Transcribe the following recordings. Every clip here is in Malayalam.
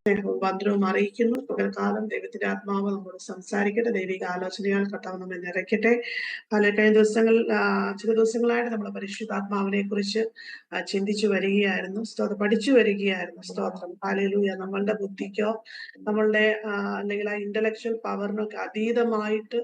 സ്നേഹവും വന്ദനവും അറിയിക്കുന്നു. പകൽക്കാലം ദൈവത്തിന്റെ ആത്മാവ് നമ്മോട് സംസാരിക്കട്ടെ. ദൈവിക ആലോചനയാൽ കർത്താവ് നമ്മെ നിറയ്ക്കട്ടെ. കഴിഞ്ഞ ചില ദിവസങ്ങളായിട്ട് നമ്മൾ പരിശുദ്ധാത്മാവിനെ കുറിച്ച് ചിന്തിച്ചു വരികയായിരുന്നു, പഠിച്ചു വരികയായിരുന്നു. സ്തോത്രം. ഹല്ലേലൂയ. നമ്മളുടെ ബുദ്ധിക്കോ നമ്മളുടെ അല്ലെങ്കിൽ ആ ഇന്റലക്ച്വൽ പവറിനൊക്കെ അതീതമായിട്ട്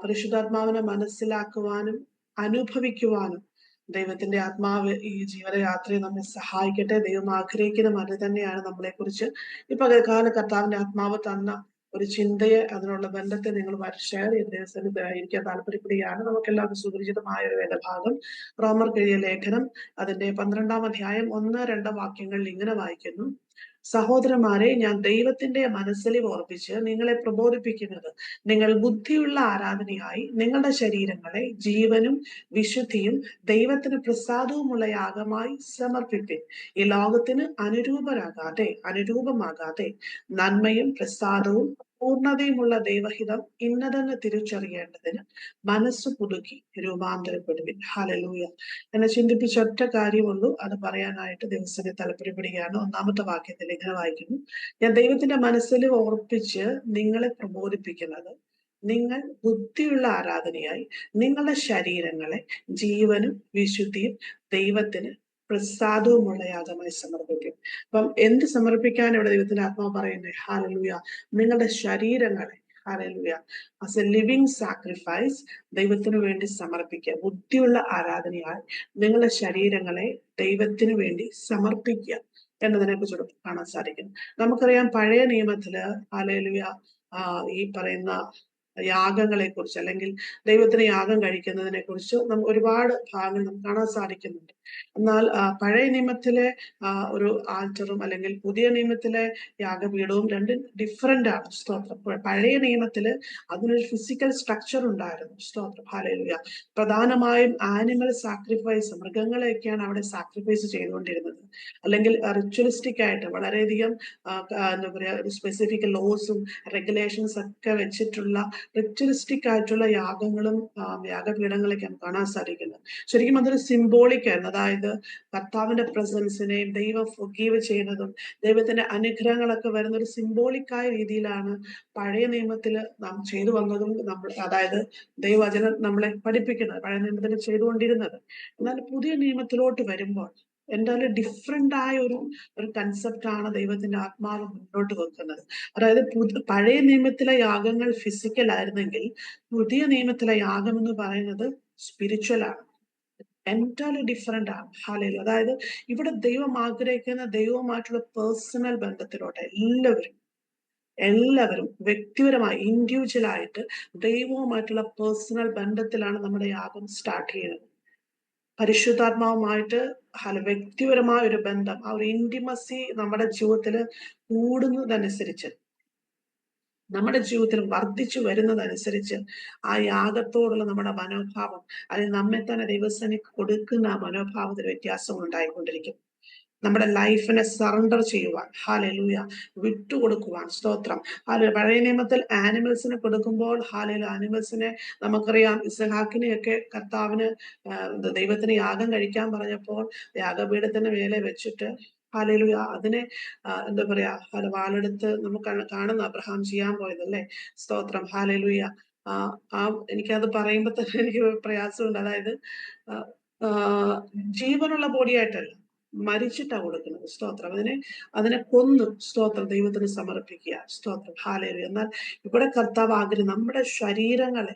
പരിശുദ്ധാത്മാവിനെ മനസ്സിലാക്കുവാനും അനുഭവിക്കുവാനും ദൈവത്തിന്റെ ആത്മാവ് ഈ ജീവിതയാത്രയെ നമ്മെ സഹായിക്കട്ടെ. ദൈവം ആഗ്രഹിക്കുന്ന അത് തന്നെയാണ് നമ്മളെ കുറിച്ച് ഈ പകൽക്കാല കർത്താവിന്റെ ആത്മാവ് തന്ന ഒരു ചിന്തയെ, അതിനുള്ള ബന്ധത്തെ നിങ്ങളുമായിട്ട് ഷെയർ ചെയ്ത് ദൈവസന്നിധിയായിരിക്കാൻ താല്പര്യപ്പെടുകയാണ്. നമുക്ക് എല്ലാവർക്കും സുപരിചിതമായ ഒരു വേദഭാഗം, റോമർക്ക് എഴുതിയ ലേഖനം അതിന്റെ 12-ാം അധ്യായം 1-2 വാക്യങ്ങളിൽ ഇങ്ങനെ വായിക്കുന്നു: സഹോദരന്മാരെ, ഞാൻ ദൈവത്തിന്റെ മനസ്സിൽ ഓർപ്പിച്ച് നിങ്ങളെ പ്രബോധിപ്പിക്കുന്നത്, നിങ്ങൾ ബുദ്ധിയുള്ള ആരാധനയായി നിങ്ങളുടെ ശരീരങ്ങളെ ജീവനും വിശുദ്ധിയും ദൈവത്തിന് പ്രസാദവുമുള്ള യാഗമായി സമർപ്പിപ്പിൻ. ഈ ലോകത്തിന് അനുരൂപമാകാതെ നന്മയും പ്രസാദവും പൂർണ്ണതയുമുള്ള ദൈവഹിതം ഇന്നതെന്ന് തിരിച്ചറിയേണ്ടതിന് മനസ്സ് പുതുക്കി രൂപാന്തരപ്പെടുവിൻ. ഹല്ലേലൂയ. എന്നെ ചിന്തിപ്പിച്ച ഒറ്റ കാര്യമുള്ളൂ, അത് പറയാനായിട്ട് ദിവസത്തെ താല്പര്യപ്പെടുകയാണ്. 1-ാമത്തെ വാക്യത്തിൽ ഇങ്ങനെ വായിക്കുന്നു: ഞാൻ ദൈവത്തിന്റെ മനസ്സിൽ ഓർപ്പിച്ച് നിങ്ങളെ പ്രബോധിപ്പിക്കുന്നത്, നിങ്ങൾ ബുദ്ധിയുള്ള ആരാധനയായി നിങ്ങളുടെ ശരീരങ്ങളെ ജീവനും വിശുദ്ധിയും ദൈവത്തിന് പ്രസാദവുമുള്ള യാഗമായി സമർപ്പിക്കും. അപ്പം എന്ത് സമർപ്പിക്കാൻ ഇവിടെ ദൈവത്തിന്റെ ആത്മാവ് പറയുന്നത്? ഹല്ലേലൂയ. നിങ്ങളുടെ ശരീരങ്ങളെ, hallelujah, as A living sacrifice ദൈവത്തിനു വേണ്ടി സമർപ്പിക്കുക. ബുദ്ധിയുള്ള ആരാധനയായി നിങ്ങളുടെ ശരീരങ്ങളെ ദൈവത്തിനു വേണ്ടി സമർപ്പിക്കുക എന്നതിനെ കുറിച്ച് കാണാൻ സാധിക്കും. നമുക്കറിയാം, പഴയ നിയമത്തില് ഹല്ലേലൂയ ഈ പറയുന്ന യാഗങ്ങളെ കുറിച്ച്, അല്ലെങ്കിൽ ദൈവത്തിന് യാഗം കഴിക്കുന്നതിനെ കുറിച്ച് നമുക്ക് ഒരുപാട് ഭാഗങ്ങൾ നമുക്ക് കാണാൻ സാധിക്കുന്നുണ്ട്. എന്നാൽ പഴയ നിയമത്തിലെ ഒരു ആൾട്ടറും അല്ലെങ്കിൽ പുതിയ നിയമത്തിലെ യാഗപീഠവും രണ്ടും ഡിഫറെന്റ് ആണ്. സ്തോത്രം. പഴയ നിയമത്തില് അതിനൊരു ഫിസിക്കൽ സ്ട്രക്ചർ ഉണ്ടായിരുന്നു. സ്തോത്രം. ഹല്ലേലൂയ. പ്രധാനമായും ആനിമൽ സാക്രിഫൈസ്, മൃഗങ്ങളെയൊക്കെയാണ് അവിടെ സാക്രിഫൈസ് ചെയ്തുകൊണ്ടിരുന്നത്. അല്ലെങ്കിൽ റിച്വലിസ്റ്റിക് ആയിട്ട് വളരെയധികം എന്താ പറയാ, ഒരു സ്പെസിഫിക് ലോസും റെഗുലേഷൻസ് ഒക്കെ വെച്ചിട്ടുള്ള റിച്വലിസ്റ്റിക് ആയിട്ടുള്ള യാഗങ്ങളും യാഗപീഠങ്ങളൊക്കെയാണ് കാണാൻ സാധിക്കുന്നത്. ശരിക്കും അതൊരു സിംബോളിക് ആയിരുന്നു. അതായത് കർത്താവിന്റെ പ്രസൻസിനെയും ദൈവം ഫൊർഗീവ് ചെയ്യുന്നതും ദൈവത്തിന്റെ അനുഗ്രഹങ്ങളൊക്കെ വരുന്ന ഒരു സിംബോളിക്കായ രീതിയിലാണ് പഴയ നിയമത്തിൽ നാം ചെയ്തു വന്നതും, അതായത് ദൈവവചനം നമ്മളെ പഠിപ്പിക്കുന്നത് പഴയ നിയമത്തിൽ ചെയ്തുകൊണ്ടിരുന്നത്. എന്നാൽ പുതിയ നിയമത്തിലോട്ട് വരുമ്പോൾ എന്തായാലും ഡിഫറെന്റ് ആയ ഒരു കൺസെപ്റ്റ് ആണ് ദൈവത്തിന്റെ ആത്മാവ് മുന്നോട്ട് വെക്കുന്നത്. അതായത് പഴയ നിയമത്തിലെ യാഗങ്ങൾ ഫിസിക്കൽ ആയിരുന്നെങ്കിൽ പുതിയ നിയമത്തിലെ യാഗം എന്ന് പറയുന്നത് സ്പിരിച്വൽ ആണ്, എൻറ്റയർലി ഡിഫറെന്റ് ആണ്. ഹല്ലേലൂയ. അതായത് ഇവിടെ ദൈവം ആഗ്രഹിക്കുന്ന ദൈവവുമായിട്ടുള്ള പേഴ്സണൽ ബന്ധത്തിലോട്ട് എല്ലാവരും വ്യക്തിപരമായി ഇൻഡിവിജ്വൽ ആയിട്ട് ദൈവവുമായിട്ടുള്ള പേഴ്സണൽ ബന്ധത്തിലാണ് നമ്മുടെ യാഗം സ്റ്റാർട്ട് ചെയ്യുന്നത്. പരിശുദ്ധാത്മാവുമായിട്ട് വ്യക്തിപരമായ ഒരു ബന്ധം, ആ ഒരു ഇന്റിമസി നമ്മുടെ ജീവിതത്തിൽ കൂടുന്നതനുസരിച്ച്, നമ്മുടെ ജീവിതത്തിൽ വർദ്ധിച്ചു വരുന്നതനുസരിച്ച് ആ യാഗത്തോടുള്ള നമ്മുടെ മനോഭാവം, അല്ലെങ്കിൽ നമ്മെ തന്നെ ദൈവസേനയ്ക്ക് കൊടുക്കുന്ന ആ മനോഭാവത്തിൽ വ്യത്യാസങ്ങൾ ഉണ്ടായിക്കൊണ്ടിരിക്കും. നമ്മുടെ ലൈഫിനെ സറണ്ടർ ചെയ്യുവാൻ, ഹല്ലേലൂയ, വിട്ടുകൊടുക്കുവാൻ. സ്തോത്രം. പഴയ നിയമത്തിൽ ആനിമൽസിനെ കൊടുക്കുമ്പോൾ ആനിമൽസിനെ നമുക്കറിയാം, ഇസഹാക്കിനെയൊക്കെ കർത്താവിന് ദൈവത്തിന് യാഗം കഴിക്കാൻ പറഞ്ഞപ്പോൾ യാഗപീഠത്തിന് മേലെ വെച്ചിട്ട് ഹല്ലേലൂയ അതിനെ എന്താ പറയാ, വാളെടുത്ത് നമുക്ക് കാണുന്ന അബ്രഹാം ചെയ്യാൻ പോയതല്ലേ. സ്തോത്രം. ഹല്ലേലൂയ. എനിക്കത് പറയുമ്പോ തന്നെ എനിക്ക് പ്രയാസമുണ്ട്. അതായത് ജീവനുള്ള ബോഡിയായിട്ടല്ല, മരിച്ചിട്ടാ കൊടുക്കുന്നത്. സ്തോത്രം. അതിനെ കൊന്നു സ്തോത്രം ദൈവത്തിന് സമർപ്പിക്കുക. സ്തോത്രം. ഹല്ലേലൂയ. എന്നാൽ ഇവിടെ കർത്താവ് ആഗ്രഹം നമ്മുടെ ശരീരങ്ങളെ,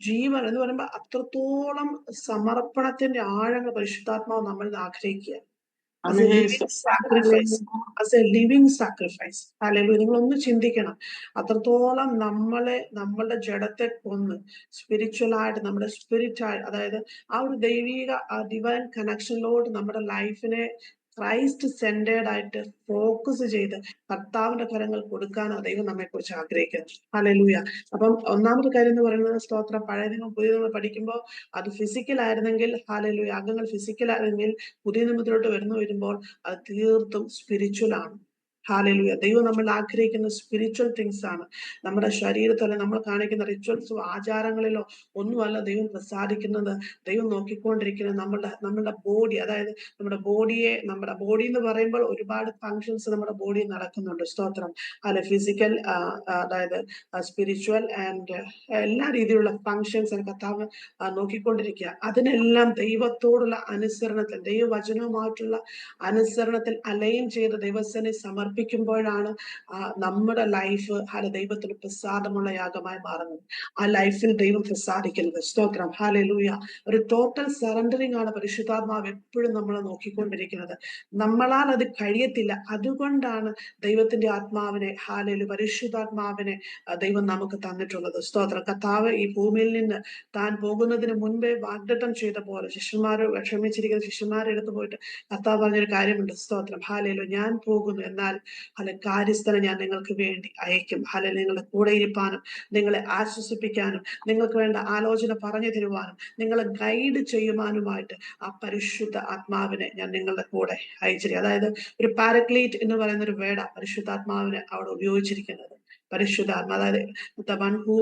ജീവൻ എന്ന് പറയുമ്പോ അത്രത്തോളം സമർപ്പണത്തിന്റെ ആഴങ്ങൾ പരിശുദ്ധാത്മാവ് നമ്മൾ ആഗ്രഹിക്കുക. As A living sacrifice. Hallelujah. നിങ്ങളൊന്ന് ചിന്തിക്കണം, അത്രത്തോളം നമ്മളുടെ ജഡത്തെ കൊന്ന് സ്പിരിച്വലായിട്ട്, നമ്മുടെ സ്പിരിറ്റായിട്ട്, അതായത് ആ ഒരു ദൈവിക ഡിവൈൻ കണക്ഷനിലോട്ട് നമ്മുടെ ലൈഫിനെ ക്രൈസ്റ്റ് സെന്റേർഡ് ആയിട്ട് ഫോക്കസ് ചെയ്ത് കർത്താവിന്റെ കരങ്ങൾ കൊടുക്കാനാണ് ദൈവം നമ്മെ കുറിച്ച് ആഗ്രഹിക്കുന്നത്. ഹല്ലേലൂയ. അപ്പം ഒന്നാമത്തെ കാര്യം എന്ന് പറയുന്നത്, സ്തോത്രം, പഴയ നിയമം പുതിയ നിയമം പഠിക്കുമ്പോൾ അത് ഫിസിക്കൽ ആയിരുന്നെങ്കിൽ, ഹല്ലേലൂയ, യാഗങ്ങൾ ഫിസിക്കൽ ആയിരുന്നെങ്കിൽ പുതിയ നിയമത്തിലോട്ട് വരുമ്പോൾ അത് തീർത്തും സ്പിരിച്വൽ ആണ്. ഹാലലുയ. ദൈവം നമ്മൾ ആഗ്രഹിക്കുന്ന സ്പിരിച്വൽ തിങ്സ് ആണ്. നമ്മുടെ ശരീരത്തിലെ നമ്മൾ കാണിക്കുന്ന റിച്വൽസോ ആചാരങ്ങളിലോ ഒന്നുമല്ല ദൈവം പ്രസാദിക്കുന്നത്. ദൈവം നോക്കിക്കൊണ്ടിരിക്കുന്നത് നമ്മളുടെ ബോഡി, അതായത് നമ്മുടെ ബോഡി എന്ന് പറയുമ്പോൾ ഒരുപാട് ഫങ്ഷൻസ് നമ്മുടെ ബോഡി നടക്കുന്നുണ്ട്. സ്തോത്രം. അല്ലെ, ഫിസിക്കൽ, അതായത് സ്പിരിച്വൽ ആൻഡ് എല്ലാ രീതിയിലുള്ള ഫങ്ഷൻസ് കർത്താവ് നോക്കിക്കൊണ്ടിരിക്കുക. അതിനെല്ലാം ദൈവത്തോടുള്ള അനുസരണത്തിൽ, ദൈവവചനവുമായിട്ടുള്ള അനുസരണത്തിൽ അലൈൻ ചെയ്ത് ദൈവസനെ സമർപ്പിക്കുമ്പോഴാണ് നമ്മുടെ ലൈഫ് ദൈവത്തിന് പ്രസാദമുള്ള യാഗമായി മാറുന്നത്. ആ ലൈഫിൽ ദൈവം പ്രസാദിക്കുന്നത്. സ്തോത്രം. ഹല്ലേലൂയ. ഒരു ടോട്ടൽ സറണ്ടറിങ് ആണ് പരിശുദ്ധാത്മാവ് എപ്പോഴും നമ്മളെ നോക്കിക്കൊണ്ടിരിക്കുന്നത്. നമ്മളാൽ അത് കഴിയത്തില്ല. അതുകൊണ്ടാണ് ദൈവത്തിന്റെ ആത്മാവിനെ, പരിശുദ്ധാത്മാവിനെ ദൈവം നമുക്ക് തന്നിട്ടുള്ളത്. സ്തോത്രം. കർത്താവ് ഈ ഭൂമിയിൽ നിന്ന് താൻ പോകുന്നതിന് മുൻപേ വാഗ്ദത്തം ചെയ്ത പോലെ ക്ഷമിച്ചിരിക്കുന്ന ശിഷ്യന്മാരെ എടുത്തു പോയിട്ട് കർത്താവ് പറഞ്ഞൊരു കാര്യമുണ്ട്. സ്തോത്രം. ഹല്ലേലൂയ. ഞാൻ പോകുന്നു, എന്നാൽ കാര്യസ്ഥനെ ഞാൻ നിങ്ങൾക്ക് വേണ്ടി അയക്കും. നിങ്ങളുടെ കൂടെ ഇരിപ്പാനും നിങ്ങളെ ആശ്വസിപ്പിക്കാനും നിങ്ങൾക്ക് വേണ്ട ആലോചന പറഞ്ഞു തരുവാനും നിങ്ങളെ ഗൈഡ് ചെയ്യുവാനുമായിട്ട് ആ പരിശുദ്ധ ആത്മാവിനെ ഞാൻ നിങ്ങളുടെ കൂടെ അയച്ചിരിക്കും. അതായത് ഒരു പാരക്ലീറ്റ് എന്ന് പറയുന്ന ഒരു വേട പരിശുദ്ധാത്മാവിനെ അവിടെ ഉപയോഗിച്ചിരിക്കുന്നത്. പരിശുദ്ധാത്മ, അതായത് the one who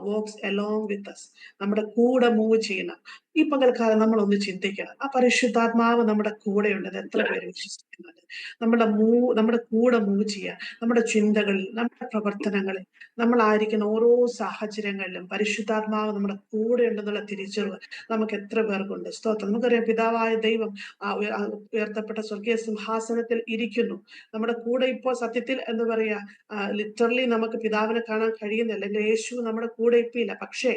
walks along with us, നമ്മുടെ കൂടെ മൂവ് ചെയ്യുന്ന. ഈ പകൽക്കാലം നമ്മളൊന്ന് ചിന്തിക്കണം, ആ പരിശുദ്ധാത്മാവ് നമ്മുടെ കൂടെയുണ്ട്. എത്ര പേര് വിശ്വസിക്കുന്നുണ്ട്? നമ്മുടെ കൂടെ മൂവ് ചെയ്യുക. നമ്മുടെ ചിന്തകളിൽ, നമ്മുടെ പ്രവർത്തനങ്ങളിൽ, നമ്മളായിരിക്കുന്ന ഓരോ സാഹചര്യങ്ങളിലും പരിശുദ്ധാത്മാവ് നമ്മുടെ കൂടെ ഉണ്ടെന്നുള്ള തിരിച്ചറിവ് നമുക്ക് എത്ര പേർക്കുണ്ട്? സ്തോത്രം. നമുക്കറിയാം, പിതാവായ ദൈവം ഉയർത്തപ്പെട്ട സ്വർഗീയ സിംഹാസനത്തിൽ ഇരിക്കുന്നു. നമ്മുടെ കൂടെ ഇപ്പോൾ സത്യത്തിൽ എന്താ പറയാ, ലിറ്ററലി നമുക്ക് പിതാവിനെ കാണാൻ കഴിയുന്നില്ല, അല്ലെങ്കിൽ യേശു നമ്മുടെ കൂടെ ഇപ്പൊ ഇല്ല. പക്ഷേ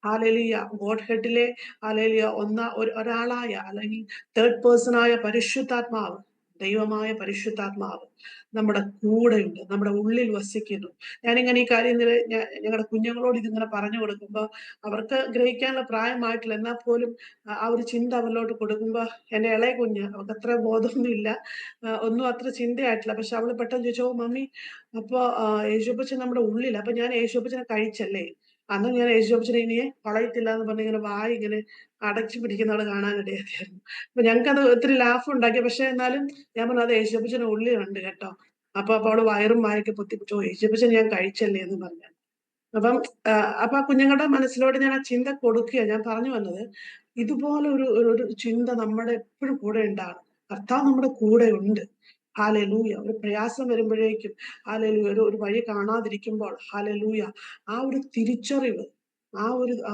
ഹാലേലിയ, ഗോഡ് ഹെഡിലെ ഹാലേലിയ ഒരാളായ, അല്ലെങ്കിൽ തേർഡ് പേഴ്സൺ ആയ പരിശുദ്ധാത്മാവ്, ദൈവമായ പരിശുദ്ധാത്മാവ് നമ്മുടെ കൂടെയുണ്ട്, നമ്മുടെ ഉള്ളിൽ വസിക്കുന്നു. ഞാനിങ്ങനെ ഈ കാര്യം ഞങ്ങളുടെ കുഞ്ഞുങ്ങളോട് ഇതിങ്ങനെ പറഞ്ഞു കൊടുക്കുമ്പോൾ അവർക്ക് ഗ്രഹിക്കാനുള്ള പ്രായമായിട്ടില്ല, എന്നാൽ പോലും ആ ഒരു ചിന്ത അവരിലോട്ട് കൊടുക്കുമ്പോൾ, എന്റെ ഇളയ കുഞ്ഞ്, അവർക്ക് അത്ര ബോധമൊന്നും ഇല്ല, ഒന്നും അത്ര ചിന്തയായിട്ടില്ല. പക്ഷെ അവള് പെട്ടെന്ന് ചോദിച്ചോ, മമ്മി അപ്പൊ യേശുപ്പച്ചൻ നമ്മുടെ ഉള്ളിൽ, അപ്പൊ ഞാൻ യേശുപ്പച്ചനെ കഴിച്ചല്ലേ? അന്ന് ഞാൻ യേശുപ്പച്ചനെ ഇനിയെ കളയത്തില്ല എന്ന് പറഞ്ഞ് ഇങ്ങനെ വായി ഇങ്ങനെ അടച്ചു പിടിക്കുന്ന ആള് കാണാനിടയായിരുന്നു. അപ്പൊ ഞങ്ങൾക്കത് ഒത്തിരി ലാഭം ഉണ്ടാക്കി. പക്ഷെ എന്നാലും ഞാൻ പറഞ്ഞു, അത് യേശുപ്പച്ചന്റെ ഉള്ളിലുണ്ട് കേട്ടോ. അപ്പൊ അവള് വയറും വായൊക്കെ പൊത്തിപ്പിച്ചോ, യേശുപ്പച്ചൻ ഞാൻ കഴിച്ചല്ലേ എന്ന് പറഞ്ഞു. അപ്പം ആ കുഞ്ഞുങ്ങളുടെ മനസ്സിലോട് ഞാൻ ആ ചിന്ത കൊടുക്കുക. ഞാൻ പറഞ്ഞു വന്നത്, ഇതുപോലെ ഒരു ചിന്ത നമ്മുടെ എപ്പോഴും കൂടെ ഉണ്ടാകും. കർത്താവ് നമ്മുടെ കൂടെ ഉണ്ട്. ഹാലലൂയ. ഒരു പ്രയാസം വരുമ്പോഴേക്കും, ഹാലലൂയ, ഒരു വഴി കാണാതിരിക്കുമ്പോൾ, ഹാലലൂയ, ആ ഒരു തിരിച്ചറിവ്, ആ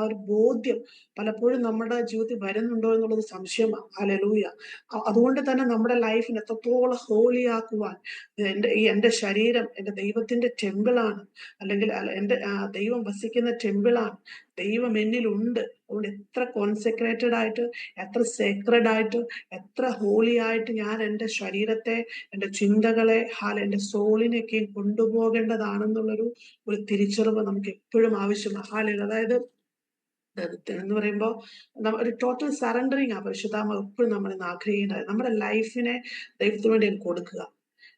ഒരു ബോധ്യം പലപ്പോഴും നമ്മുടെ ജീവിതത്തിൽ വരുന്നുണ്ടോ എന്നുള്ളത് സംശയമാണ്. ഹാലലൂയ. അതുകൊണ്ട് തന്നെ നമ്മുടെ ലൈഫിനെ എത്രത്തോളം ഹോളിയാക്കുവാൻ, എന്റെ ശരീരം എന്റെ ദൈവത്തിന്റെ ടെമ്പിളാണ്, അല്ലെങ്കിൽ എന്റെ ദൈവം വസിക്കുന്ന ടെമ്പിളാണ്, ദൈവം എന്നിലുണ്ട്. അതുകൊണ്ട് എത്ര കോൺസെക്രേറ്റഡ് ആയിട്ട്, എത്ര സേക്രഡ് ആയിട്ട്, എത്ര ഹോളി ആയിട്ട് ഞാൻ എൻ്റെ ശരീരത്തെ, എൻ്റെ ചിന്തകളെ, എൻ്റെ സോളിനെയൊക്കെയും കൊണ്ടുപോകേണ്ടതാണെന്നുള്ളൊരു തിരിച്ചറിവ് നമുക്ക് എപ്പോഴും ആവശ്യമാണ്. അതായത് എന്ന് പറയുമ്പോൾ ഒരു ടോട്ടൽ സറണ്ടറിങ് ആ പരിശുദ്ധാത്മ എപ്പോഴും നമ്മൾ ആഗ്രഹിക്കുന്നത്. നമ്മുടെ ലൈഫിനെ ദൈവത്തിന് വേണ്ടി കൊടുക്കുക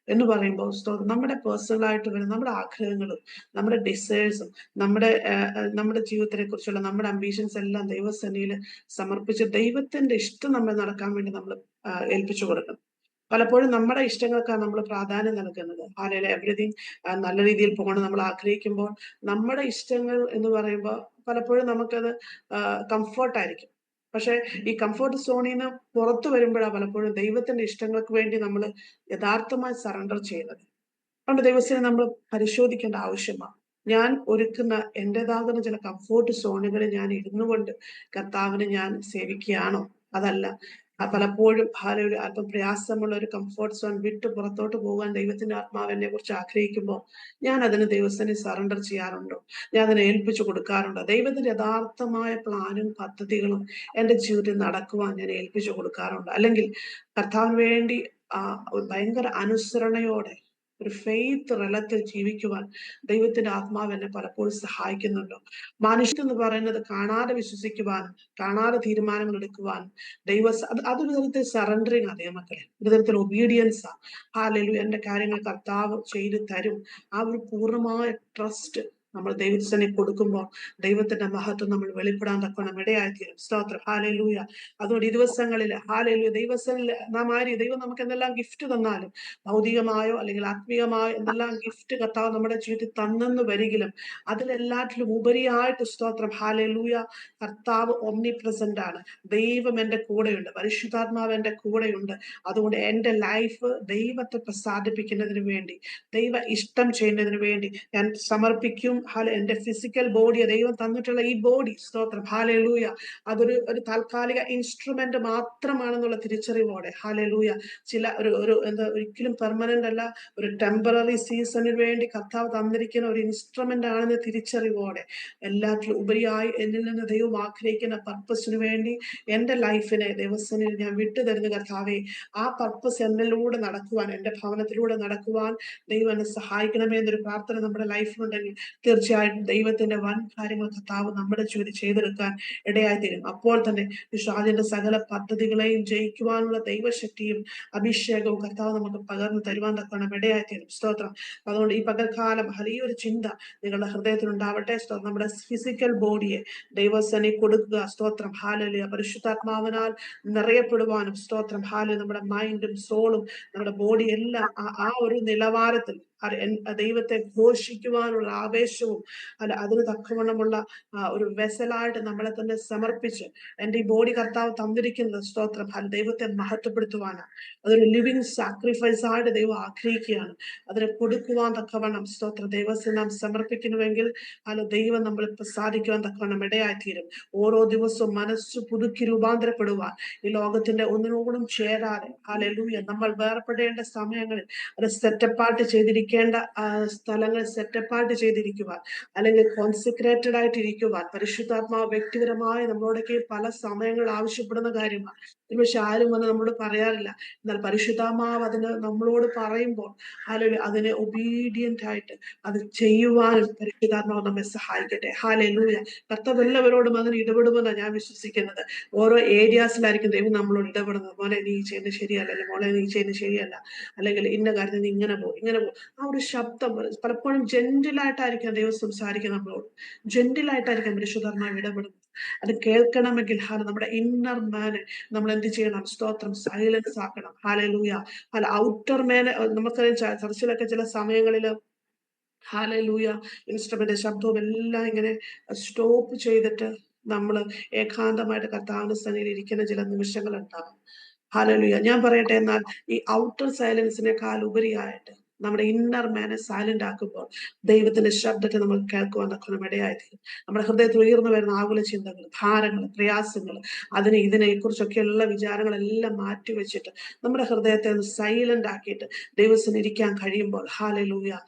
എന്ന് പറയുമ്പോൾ നമ്മുടെ പേഴ്സണലായിട്ട് വരുന്ന നമ്മുടെ ആഗ്രഹങ്ങളും നമ്മുടെ ഡിസയേഴ്സും നമ്മുടെ ജീവിതത്തിനെ കുറിച്ചുള്ള നമ്മുടെ അംബീഷൻസ് എല്ലാം ദൈവസന്നിധിയിൽ സമർപ്പിച്ച് ദൈവത്തിന്റെ ഇഷ്ടം നമ്മൾ നടക്കാൻ വേണ്ടി നമ്മൾ ഏൽപ്പിച്ചു കൊടുക്കണം. പലപ്പോഴും നമ്മുടെ ഇഷ്ടങ്ങൾക്കാണ് നമ്മൾ പ്രാധാന്യം നൽകുന്നത്. എവറിഥിങ് നല്ല രീതിയിൽ പോകണം നമ്മൾ ആഗ്രഹിക്കുമ്പോൾ, നമ്മുടെ ഇഷ്ടങ്ങൾ എന്ന് പറയുമ്പോൾ പലപ്പോഴും നമുക്കത് കംഫർട്ടായിരിക്കും. പക്ഷെ ഈ കംഫർട്ട് സോണിൽ നിന്ന് പുറത്തു വരുമ്പോഴാണ് പലപ്പോഴും ദൈവത്തിന്റെ ഇഷ്ടങ്ങൾക്ക് വേണ്ടി നമ്മൾ യഥാർത്ഥമായി സറണ്ടർ ചെയ്യുന്നത്. അതുകൊണ്ട് ദൈവത്തിനെ നമ്മൾ പരിശോധിക്കേണ്ട ആവശ്യമാണ്. ഞാൻ ഒരുക്കുന്ന എന്റേതാകുന്ന ചില കംഫോർട്ട് സോണുകളിൽ ഞാൻ ഇരുന്നു കൊണ്ട് കർത്താവിനെ ഞാൻ സേവിക്കുകയാണോ? അതല്ല, പലപ്പോഴും അല്പം പ്രയാസമുള്ള ഒരു കംഫോർട്ട് സോൺ വിട്ട് പുറത്തോട്ട് പോകാൻ ദൈവത്തിന്റെ ആത്മാവ് എന്നെ കുറിച്ച് ആഗ്രഹിക്കുമ്പോൾ ഞാൻ അതിന് ദൈവത്തിന് സറണ്ടർ ചെയ്യാറുണ്ടോ? ഞാൻ അതിനെ ഏൽപ്പിച്ചു കൊടുക്കാറുണ്ടോ? ദൈവത്തിന്റെ യഥാർത്ഥമായ പ്ലാനും പദ്ധതികളും എന്റെ ജീവിതത്തിൽ നടക്കുവാൻ ഞാൻ ഏൽപ്പിച്ചു കൊടുക്കാറുണ്ട്? അല്ലെങ്കിൽ കർത്താവിന് വേണ്ടി ഭയങ്കര അനുസരണയോടെ ഒരു ഫെയ്ത്ത് റലത്തിൽ ജീവിക്കുവാൻ ദൈവത്തിന്റെ ആത്മാവ് എന്നെ പലപ്പോഴും സഹായിക്കുന്നുണ്ടോ? മനുഷ്യൻ എന്ന് പറയുന്നത് കാണാതെ വിശ്വസിക്കുവാനും കാണാതെ തീരുമാനങ്ങൾ എടുക്കുവാനും അതൊരു തരത്തിൽ സറണ്ടറിങ് അതേ മക്കളെ, ഒരു തരത്തിൽ ഒബീഡിയൻസ് ആ. ഹാലലു, എന്റെ കാര്യങ്ങൾ കർത്താവ് ചെയ്തു തരും. ആ ഒരു പൂർണ്ണമായ ട്രസ്റ്റ് നമ്മൾ ദൈവത്തിനെ കൊടുക്കുമ്പോൾ ദൈവത്തിന്റെ മഹത്വം നമ്മൾ വെളിപ്പെടാൻ തക്കണം ഇടയായിത്തീരും. സ്തോത്രം. ഹാലലൂയ. അതുകൊണ്ട് ഈ ദിവസങ്ങളിൽ ഹാലലൂയ ദൈവത്തിൽ നാം ദൈവം നമുക്ക് എന്തെല്ലാം ഗിഫ്റ്റ് തന്നാലും ഭൗതികമായോ അല്ലെങ്കിൽ ആത്മീയമായോ എന്തെല്ലാം ഗിഫ്റ്റ് കർത്താവ് നമ്മുടെ ജീവിതത്തിൽ തന്നെന്ന് വരികിലും അതിലെല്ലാറ്റിലും ഉപരിയായിട്ട് സ്തോത്രം ഹാലലൂയ കർത്താവ് ഒമ്നി പ്രസന്റ് ആണ്. ദൈവം എന്റെ കൂടെയുണ്ട്, പരിശുദ്ധാത്മാവ് എന്റെ കൂടെയുണ്ട്. അതുകൊണ്ട് എന്റെ ലൈഫ് ദൈവത്തെ പ്രസാദിപ്പിക്കുന്നതിന് വേണ്ടി, ദൈവ ഇഷ്ടം ചെയ്യുന്നതിന് വേണ്ടി ഞാൻ സമർപ്പിക്കും. എന്റെ ഫിസിക്കൽ ബോഡിയെ ദൈവം തന്നിട്ടുള്ള ഈ ബോഡി സ്തോത്രം ഹാലലൂയ ഒരു താൽക്കാലിക ഇൻസ്ട്രുമെന്റ് മാത്രമാണെന്നുള്ള തിരിച്ചറിവോടെ ഹാലലൂയ ഒരിക്കലും പെർമനന്റ് അല്ല, ഒരു ടെമ്പററി സീസണിന് വേണ്ടി കർത്താവ് തന്നിരിക്കുന്ന ഒരു ഇൻസ്ട്രുമെന്റ് ആണെന്ന് തിരിച്ചറിവോടെ എല്ലാറ്റിലും ഉപരിയായി എന്നിൽ നിന്ന് ദൈവം ആഗ്രഹിക്കുന്ന പർപ്പസിന് വേണ്ടി എന്റെ ലൈഫിനെ ദൈവസേനയിൽ ഞാൻ വിട്ടുതരുന്ന കർത്താവെ, ആ പർപ്പസ് എന്നിലൂടെ നടക്കുവാൻ, എന്റെ ഭവനത്തിലൂടെ നടക്കുവാൻ ദൈവം എന്നെ സഹായിക്കണമേ എന്നൊരു പ്രാർത്ഥന നമ്മുടെ ലൈഫിലുണ്ടെങ്കിൽ തീർച്ചയായിട്ടും ദൈവത്തിന്റെ വൻ കാര്യങ്ങൾ കർത്താവ് നമ്മുടെ ജോലി ചെയ്തെടുക്കാൻ ഇടയായിത്തീരും. അപ്പോൾ തന്നെ വിശ്വാസിന്റെ സകല പദ്ധതികളെയും ജയിക്കുവാനുള്ള ദൈവശക്തിയും അഭിഷേകവും കർത്താവ് നമുക്ക് പകർന്നു തരുവാൻ തക്കണം ഇടയായിത്തീരും. സ്തോത്രം. അതുകൊണ്ട് ഈ പകൽക്കാലം വലിയൊരു ചിന്ത നിങ്ങളുടെ ഹൃദയത്തിൽ ഉണ്ടാവട്ടെ. നമ്മുടെ ഫിസിക്കൽ ബോഡിയെ ദൈവസേന കൊടുക്കുക. സ്തോത്രം. ഹാലലിയ പരിശുദ്ധാത്മാവിനാൽ നിറയപ്പെടുവാനും സ്തോത്രം ഹാല നമ്മുടെ മൈൻഡും സോളും നമ്മുടെ ബോഡി എല്ലാം ആ ഒരു നിലവാരത്തിൽ ദൈവത്തെ ഘോഷിക്കുവാനുള്ള ആവേശവും അതിന് തക്കവണ്ണമുള്ള ഒരു വെസലായിട്ട് നമ്മളെ തന്നെ സമർപ്പിച്ച് എന്റെ ഈ ബോഡി കർത്താവ് തന്നിരിക്കുന്നത് സ്തോത്രം ദൈവത്തെ മഹത്വപ്പെടുത്തുവാനാണ്. അതൊരു ലിവിങ് സാക്രിഫൈസ് ആയിട്ട് ദൈവം ആഗ്രഹിക്കുകയാണ്. അതിനെ കൊടുക്കുവാൻ തക്കവണ്ണം സ്തോത്രം ദൈവത്തെ നാം സമർപ്പിക്കുന്നുവെങ്കിൽ ദൈവം നമ്മൾ പ്രസാദിക്കുവാൻ തക്കവണ്ണം ഇടയായിത്തീരും. ഓരോ ദിവസവും മനസ്സ് പുതുക്കി രൂപാന്തരപ്പെടുവാൻ, ഈ ലോകത്തിന്റെ ഒന്നിനോടും ചേരാതെ ഹല്ലേലൂയ നമ്മൾ വേർപെടേണ്ട സമയങ്ങളിൽ അത് സെറ്റപ്പാർട്ട് ചെയ്തിരിക്കേണ്ട സ്ഥലങ്ങൾ സെറ്റപ്പാർട്ട് ചെയ്തിരിക്കുവാൻ, അല്ലെങ്കിൽ കോൺസിക്രേറ്റഡ് ആയിട്ടിരിക്കുവാൻ പരിശുദ്ധാത്മാവ് വ്യക്തിപരമായി നമ്മളോടൊക്കെ പല സമയങ്ങൾ ആവശ്യപ്പെടുന്ന കാര്യമാണ്. പക്ഷെ ആരും വന്ന് നമ്മളോട് പറയാറില്ല. എന്നാൽ പരിശുദ്ധാത്മാവ് അതിന് നമ്മളോട് പറയുമ്പോൾ അതിനെ ഒബീഡിയന്റ് ആയിട്ട് അത് ചെയ്യുവാനും പരിശുദ്ധാത്മാവ് നമ്മെ സഹായിക്കട്ടെ. ഹാലലൂയ. കർത്താവ് എല്ലാവരോടും അതിന് ഇടപെടുമെന്നാണ് ഞാൻ വിശ്വസിക്കുന്നത്. ഓരോ ഏരിയാസിലായിരിക്കും ദൈവം നമ്മളോട് ഇടപെടുന്നത്. മോനെ നീ ചെയ്യുന്നത് ശരിയല്ല, അല്ലെങ്കിൽ മോളെ നീ ചെയ്യുന്നത് ശരിയല്ല, അല്ലെങ്കിൽ ഇന്ന കാര്യത്തിൽ നീ ഇങ്ങനെ പോകും. ആ ഒരു ശബ്ദം പലപ്പോഴും ജെന്റിലായിട്ടായിരിക്കും ദൈവം സംസാരിക്കുക നമ്മളോട്. ജെന്റിലായിട്ടായിരിക്കും പരിശുദ്ധാത്മാവ് ഇടപെടുന്നത്. അത് കേൾക്കണമെങ്കിൽ നമ്മുടെ ഇന്നർ മാനെ നമ്മൾ എന്ത് ചെയ്യണം? സ്തോത്രം സൈലൻസ് ആക്കണം. ഹാലലൂയ. ഔട്ടർ മാനെ നമുക്കറിയാം ചർച്ചിലൊക്കെ ചില സമയങ്ങളിൽ ഹാലലൂയ ഇൻസ്ട്രുമെന്റ് ശബ്ദവും എല്ലാം ഇങ്ങനെ സ്റ്റോപ്പ് ചെയ്തിട്ട് നമ്മൾ ഏകാന്തമായിട്ട് കർത്താവിന്റെ സന്നിധിയിൽ ഇരിക്കുന്ന ചില നിമിഷങ്ങൾ ഉണ്ടാകും. ഹാലലൂയ. ഞാൻ പറയട്ടെ, എന്നാൽ ഈ ഔട്ടർ സൈലൻസിനേക്കാൾ ഉപരിയായിട്ട് നമ്മുടെ ഇന്നർ മാനെ സൈലന്റ് ആക്കുമ്പോൾ ദൈവത്തിന്റെ ശബ്ദത്തെ നമ്മൾ കേൾക്കുവാൻ തക്കണം ഇടയായിത്തീരും. നമ്മുടെ ഹൃദയത്തിൽ ഉയർന്നു വരുന്ന ആകുല ചിന്തകൾ, ഭാരങ്ങൾ, പ്രയാസങ്ങൾ, ഇതിനെ കുറിച്ചൊക്കെയുള്ള വിചാരങ്ങളെല്ലാം മാറ്റിവെച്ചിട്ട് നമ്മുടെ ഹൃദയത്തെ ഒന്ന് സൈലന്റ് ആക്കിയിട്ട് ദൈവത്തിന് ഇരിക്കാൻ കഴിയുമ്പോൾ ഹാലലൂയ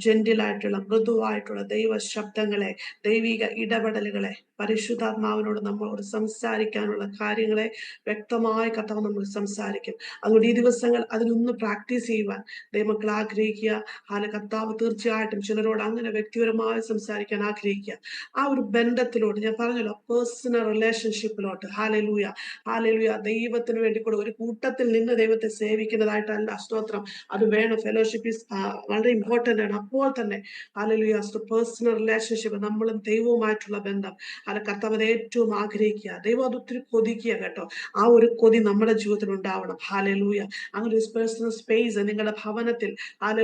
ജെന്റിലായിട്ടുള്ള മൃദുവായിട്ടുള്ള ദൈവ ശബ്ദങ്ങളെ, ദൈവിക ഇടപെടലുകളെ, പരിശുദ്ധാത്മാവിനോട് നമ്മളോട് സംസാരിക്കാനുള്ള കാര്യങ്ങളെ വ്യക്തമായി കർത്താവ് നമ്മൾ സംസാരിക്കും. അതുകൊണ്ട് ഈ ദിവസങ്ങൾ അതിനൊന്ന് പ്രാക്ടീസ് ചെയ്യുവാൻ ദൈവമക്കൾ ആഗ്രഹിക്കുക. കർത്താവ് തീർച്ചയായിട്ടും ചിലരോട് അങ്ങനെ വ്യക്തിപരമായി സംസാരിക്കാൻ ആഗ്രഹിക്കുക. ആ ഒരു ബന്ധത്തിലോട്ട്, ഞാൻ പറഞ്ഞല്ലോ, പേഴ്സണൽ റിലേഷൻഷിപ്പിലോട്ട് ഹാലലൂയ ദൈവത്തിന് വേണ്ടി കൂടെ ഒരു കൂട്ടത്തിൽ നിന്ന് ദൈവത്തെ സേവിക്കുന്നതായിട്ടല്ല. സ്തോത്രം. അത് വേണം. ഫെലോഷിപ്പ് ഈസ് വളരെ ഇമ്പോർട്ടന്റ് ആണ്. അപ്പോൾ തന്നെ ഹാലലൂയ പേഴ്സണൽ റിലേഷൻഷിപ്പ്, നമ്മളും ദൈവവുമായിട്ടുള്ള ബന്ധം കർത്താവ് അത് ഏറ്റവും ആഗ്രഹിക്കുക. ദൈവം അത് ഒത്തിരി കൊതിക്കുക കേട്ടോ. ആ ഒരു കൊതി നമ്മുടെ ജീവിതത്തിൽ ഉണ്ടാവണം. ഹാലലൂയ. അങ്ങനെ ഒരു പേഴ്സണൽ സ്പേസ് നിങ്ങളുടെ ഭവനത്തിൽ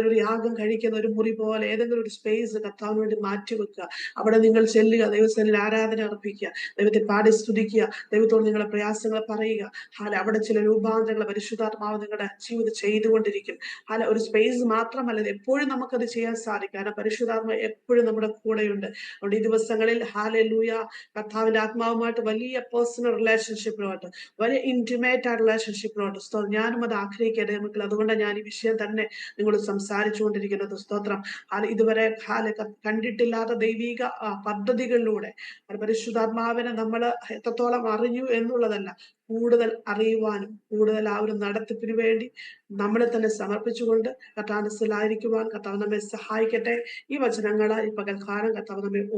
ഒരു യാഗം കഴിക്കുന്ന ഒരു മുറി പോലെ ഏതെങ്കിലും ഒരു സ്പേസ് കർത്താവിന് വേണ്ടി മാറ്റിവെക്കുക. അവിടെ നിങ്ങൾ ചെല്ലുക, ദൈവസന്നിധിയിൽ ആരാധന അർപ്പിക്കുക, ദൈവത്തെ പാടി സ്തുതിക്കുക, ദൈവത്തോട് നിങ്ങളുടെ പ്രയാസങ്ങൾ പറയുക. അവിടെ ചില രൂപാന്തരങ്ങൾ പരിശുദ്ധാത്മാവ് നിങ്ങളുടെ ജീവിതം ചെയ്തുകൊണ്ടിരിക്കും. ഒരു സ്പേസ് മാത്രമല്ല, എപ്പോഴും നമുക്കത് ചെയ്യാൻ സാധിക്കും. കാരണം പരിശുദ്ധാത്മാവ് എപ്പോഴും നമ്മുടെ കൂടെയുണ്ട്. അതുകൊണ്ട് ഈ ദിവസങ്ങളിൽ ഹാലലൂയ കർത്താവിന്റെ ആത്മാവുമായിട്ട് വലിയ പേഴ്സണൽ റിലേഷൻഷിപ്പിലോട്ട്, വലിയ ഇന്റിമേറ്റ് ആയ റിലേഷൻഷിപ്പിലോട്ട് ഞാനും അത് ആഗ്രഹിക്കട്ടെ നമുക്ക്. അതുകൊണ്ട് ഞാൻ ഈ വിഷയം തന്നെ നിങ്ങൾ സംസാരിച്ചുകൊണ്ടിരിക്കുന്നത്. സ്തോത്രം. ഇതുവരെ കണ്ടിട്ടില്ലാത്ത ദൈവിക പദ്ധതികളിലൂടെ പരിശുദ്ധാത്മാവിനെ നമ്മൾ എത്രത്തോളം അറിഞ്ഞു എന്നുള്ളതല്ല, കൂടുതൽ അറിയുവാനും കൂടുതൽ ആ ഒരു നടത്തിപ്പിന് വേണ്ടി നമ്മളെ തന്നെ സമർപ്പിച്ചുകൊണ്ട് കർത്താവിലായിരിക്കുവാൻ കർത്താവ് നമ്മെ സഹായിക്കട്ടെ. ഈ വചനങ്ങൾ ഈ പകൽക്കാലം കർത്താവ് നമ്മെ